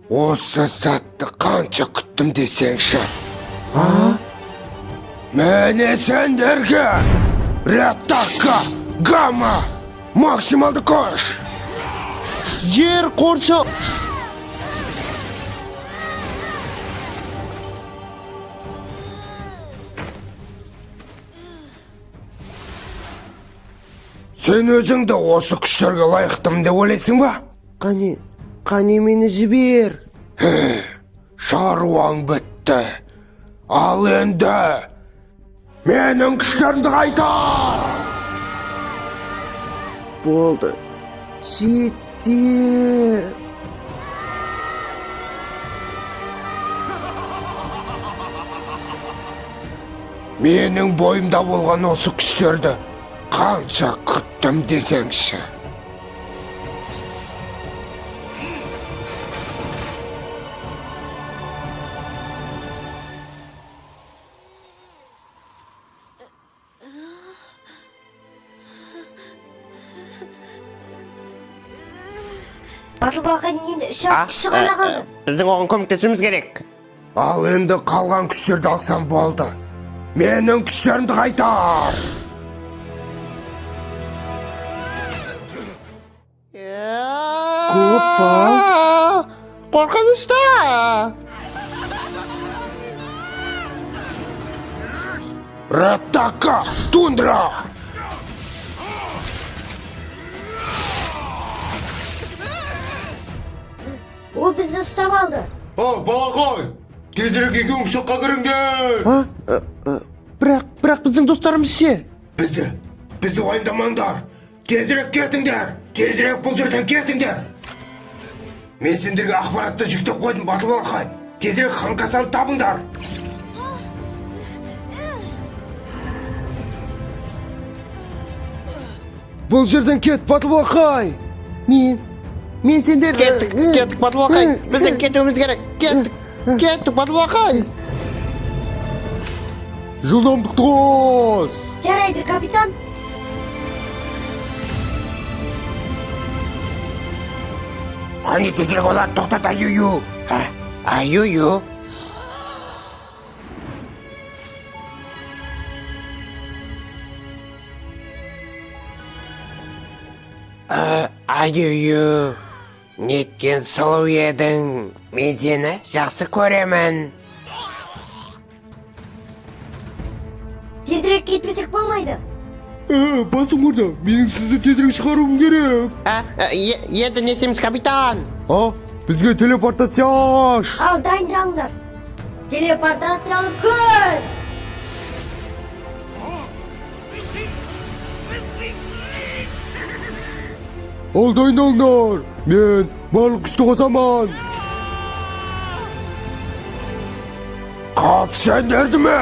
Осы сәтті қанша күттім десеңші. Міне сендерге ретакка, гамма, максималды күш. Жер қорша... Сен өзіңді осы күштерге лайықтым деп ойлайсың ба? Қане мені жібер. Шаруаң бітті. Ал енді менің күштерімді қайтар. Болды. Жетті. Менің бойымда болған осы күштерді қанша күттім десеңші. Батылбаққа енді үш-ақ кіші ғана қалды. Біздің оған көмектесуіміз керек. Ал енді қалған күштерді алсам болды. Менің күштерімді қайтар. Көппа. Қорқынышты. Ретакка, тундра. Ол бізді ұстап алды. Балақай, тезірек екеуің ұшаққа кіріңдер. Бірақ біздің достарымыз ше? Бізді уайымдамаңдар. Тезірек кетіңдер. Тезірек бұл жерден кетіңдер. Мен сендерге ақпаратты жүктеп қойдым, батыл балақай. Тезірек ханкасаны табыңдар. Бұл жерден кет, батыл балақай. Мен сендерді... Кеттік, батыл балақай. Біздің кетуіміз керек. Кеттік, батыл балақай. Жылдамдықты қос. Жарайды, капитан. Қане тезірек олар тоқтат, аю-ю. Аю-ю. Аю-ю. Неткен сұлу едің. Мен сені жақсы көремін. Тезірек кетпесек болмайды. Басың мырза, менің сізді тезірек шығаруым керек. Енді не істейміз, капитан? Бізге телепортация аш. Ал дайындалыңдар. Телепортациялы күш. Ал дайындалыңдар. Мен барлық күшті қосамын. Қап сендерді ме?